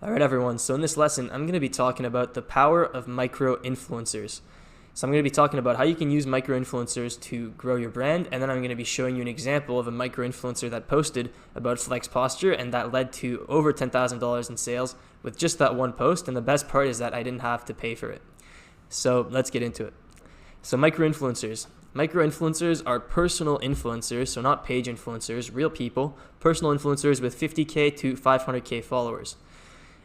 All right, everyone. So in this lesson, I'm going to be talking about the power of micro-influencers. So I'm going to be talking about how you can use micro-influencers to grow your brand, and then I'm going to be showing you an example of a micro-influencer that posted about Flex Posture, and that led to over $10,000 in sales with just that one post, and the best part is that I didn't have to pay for it. So let's get into it. So micro-influencers. Micro-influencers are personal influencers, so not page influencers, real people, personal influencers with 50K to 500K followers.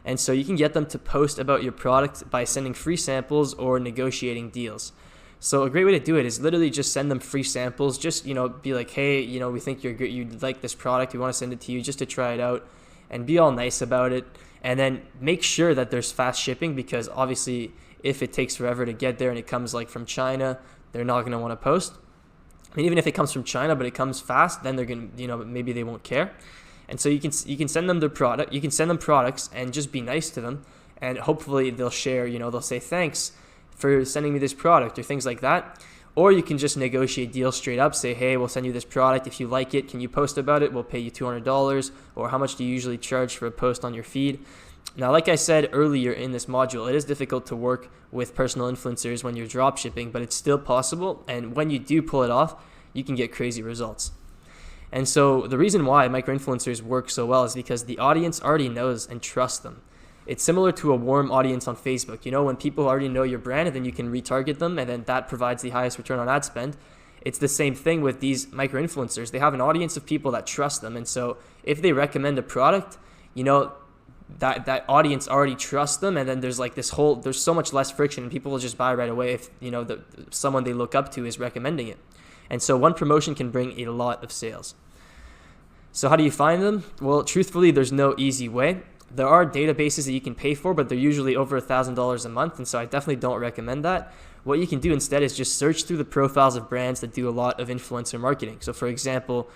And so you can get them to post about your product by sending free samples or negotiating deals. So a great way to do it is literally just send them free samples. Just, be like, hey, we think you like this product. We want to send it to you just to try it out, and be all nice about it. And then make sure that there's fast shipping, because obviously if it takes forever to get there and it comes like from China, they're not going to want to post. I mean, even if it comes from China but it comes fast, then they're going to, maybe they won't care. And so you can send them their product, you can send them products and just be nice to them, and hopefully they'll share, they'll say thanks for sending me this product or things like that. Or you can just negotiate deals straight up, say, hey, we'll send you this product. If you like it, can you post about it? We'll pay you $200. Or how much do you usually charge for a post on your feed? Now, like I said earlier in this module, it is difficult to work with personal influencers when you're drop shipping, but it's still possible. And when you do pull it off, you can get crazy results. And so the reason why micro-influencers work so well is because the audience already knows and trusts them. It's similar to a warm audience on Facebook. When people already know your brand, and then you can retarget them, and then that provides the highest return on ad spend. It's the same thing with these micro-influencers. They have an audience of people that trust them. And so if they recommend a product, that audience already trusts them, and then there's so much less friction, and people will just buy right away if someone they look up to is recommending it. And so one promotion can bring a lot of sales. So how do you find them? Well, truthfully, there's no easy way. There are databases that you can pay for, but they're usually over $1,000 a month, and so I definitely don't recommend that. What you can do instead is just search through the profiles of brands that do a lot of influencer marketing. So for example,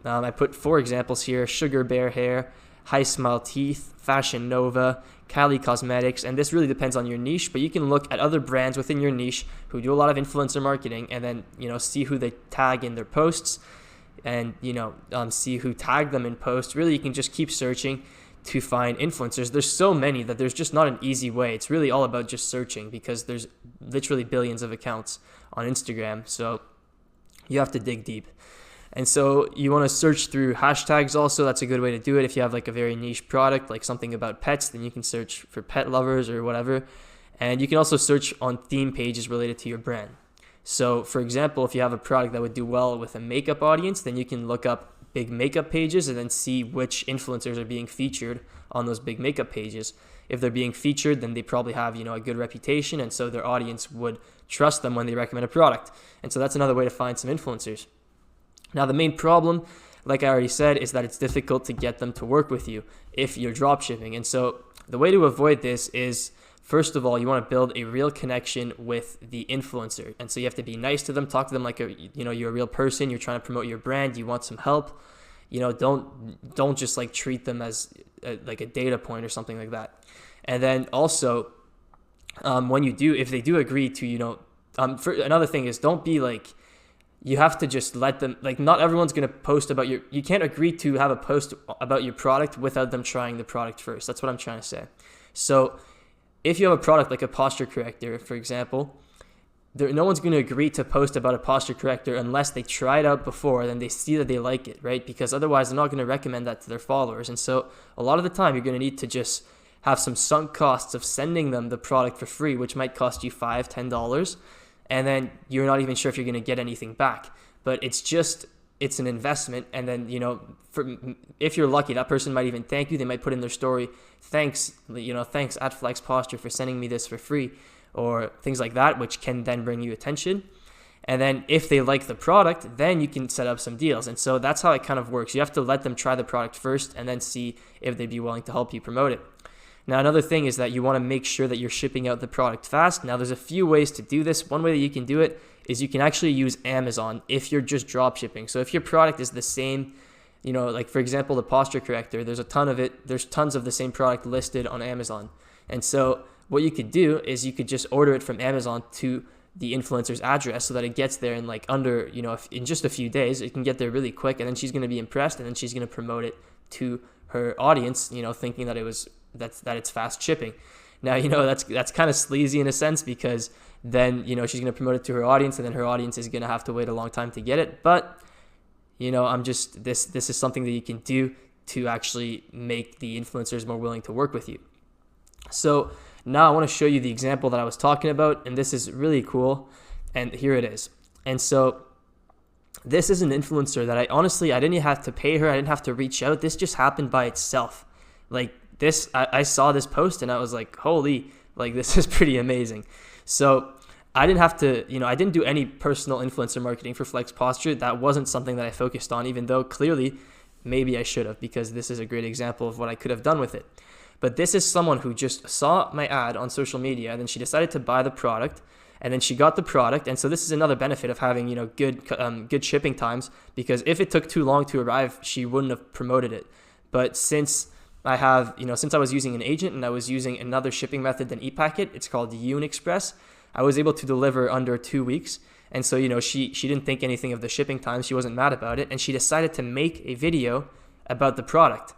I put 4 examples here: Sugar Bear Hair, High Smile Teeth, Fashion Nova, Kylie Cosmetics, and this really depends on your niche, but you can look at other brands within your niche who do a lot of influencer marketing, and then see who they tag in their posts, and see who tagged them in posts. Really, you can just keep searching to find influencers. There's so many that there's just not an easy way. It's really all about just searching, because there's literally billions of accounts on Instagram, so you have to dig deep. And so you want to search through hashtags also. That's a good way to do it. If you have like a very niche product, like something about pets, then you can search for pet lovers or whatever. And you can also search on theme pages related to your brand. So for example, if you have a product that would do well with a makeup audience, then you can look up big makeup pages and then see which influencers are being featured on those big makeup pages. If they're being featured, then they probably have, a good reputation, and so their audience would trust them when they recommend a product. And so that's another way to find some influencers. Now, the main problem, like I already said, is that it's difficult to get them to work with you if you're dropshipping. And so the way to avoid this is, first of all, you want to build a real connection with the influencer. And so you have to be nice to them, talk to them like you're a real person. You're trying to promote your brand. You want some help. Don't just like treat them as like a data point or something like that. And then also, when you do, if they do agree to, another thing is, don't be like, you have to just let them, like, not everyone's going to post about you can't agree to have a post about your product without them trying the product first. That's what I'm trying to say. So if you have a product like a posture corrector, for example, no one's going to agree to post about a posture corrector unless they try it out before, then they see that they like it, right? Because otherwise they're not going to recommend that to their followers. And so a lot of the time you're going to need to just have some sunk costs of sending them the product for free, which might cost you $5, $10. And then you're not even sure if you're going to get anything back. But it's an investment. And then, if you're lucky, that person might even thank you. They might put in their story, thanks at Flex Posture for sending me this for free, or things like that, which can then bring you attention. And then if they like the product, then you can set up some deals. And so that's how it kind of works. You have to let them try the product first and then see if they'd be willing to help you promote it. Now, another thing is that you want to make sure that you're shipping out the product fast. Now, there's a few ways to do this. One way that you can do it is you can actually use Amazon if you're just drop shipping. So if your product is the same, like for example, the posture corrector, there's a ton of it. There's tons of the same product listed on Amazon. And so what you could do is you could just order it from Amazon to the influencer's address so that it gets there in like under, in just a few days. It can get there really quick, and then she's going to be impressed, and then she's going to promote it to her audience, thinking that it's fast shipping. Now, that's kind of sleazy in a sense, because then, she's going to promote it to her audience, and then her audience is going to have to wait a long time to get it. But, this is something that you can do to actually make the influencers more willing to work with you. So now I want to show you the example that I was talking about, and this is really cool. And here it is. And so this is an influencer that I didn't have to pay her. I didn't have to reach out. This just happened by itself. Like this, I saw this post and I was like, holy, like this is pretty amazing. So I didn't have to, I didn't do any personal influencer marketing for Flex Posture. That wasn't something that I focused on, even though clearly maybe I should have, because this is a great example of what I could have done with it. But this is someone who just saw my ad on social media, and then she decided to buy the product, and then she got the product. And so this is another benefit of having, good shipping times, because if it took too long to arrive, she wouldn't have promoted it. But since I have, since I was using an agent and I was using another shipping method than ePacket, it's called Yoon Express, I was able to deliver under 2 weeks. And so, she didn't think anything of the shipping time. She wasn't mad about it. And she decided to make a video about the product.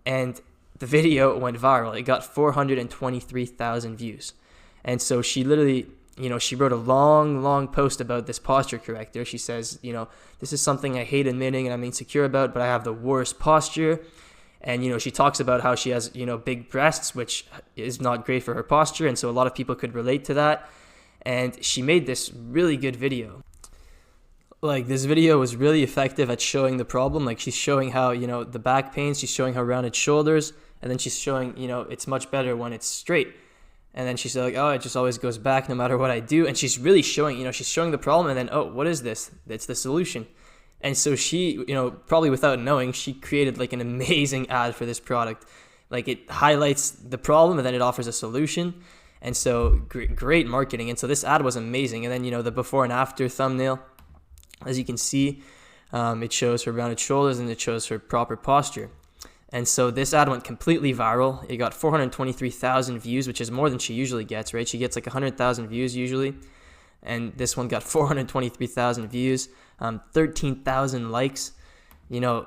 And the video went viral. It got 423,000 views. And so she literally, she wrote a long post about this posture corrector. She says, this is something I hate admitting and I'm insecure about, but I have the worst posture. And, she talks about how she has, big breasts, which is not great for her posture. And so a lot of people could relate to that. And she made this really good video. Like, this video was really effective at showing the problem. Like, she's showing how, the back pain, she's showing how rounded shoulders, and then she's showing, it's much better when it's straight. And then she's like, oh, it just always goes back no matter what I do. And she's really showing, she's showing the problem, and then, oh, what is this? It's the solution. And so she, probably without knowing, she created like an amazing ad for this product. Like, it highlights the problem and then it offers a solution. And so great marketing. And so this ad was amazing. And then, the before and after thumbnail, as you can see, it shows her rounded shoulders and it shows her proper posture. And so this ad went completely viral. It got 423,000 views, which is more than she usually gets, right? She gets like 100,000 views usually. And this one got 423,000 views, 13,000 likes.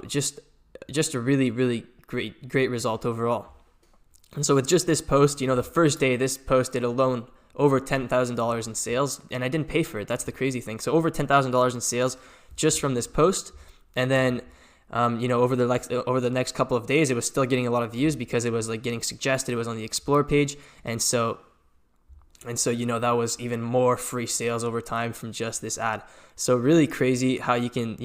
Just a really, really great result overall. And so with just this post, the first day, this post did alone over $10,000 in sales, and I didn't pay for it. That's the crazy thing. So over $10,000 in sales just from this post. And then, over the next couple of days, it was still getting a lot of views because it was like getting suggested. It was on the Explore page. And so, that was even more free sales over time from just this ad. So really crazy how you can,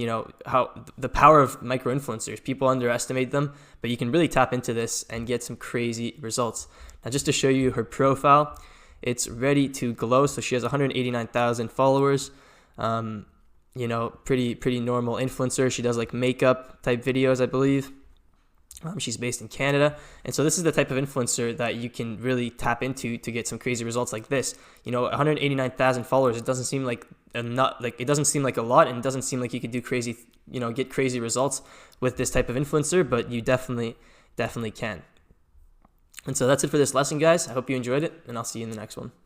how the power of micro influencers, people underestimate them, but you can really tap into this and get some crazy results. Now, just to show you her profile, it's ready to glow. So she has 189,000 followers. Pretty normal influencer. She does like makeup type videos, I believe. She's based in Canada. And so this is the type of influencer that you can really tap into to get some crazy results like this. 189,000 followers, it doesn't seem like a lot, and it doesn't seem like you could do crazy, get crazy results with this type of influencer, but you definitely can. And so that's it for this lesson, guys. I hope you enjoyed it, and I'll see you in the next one.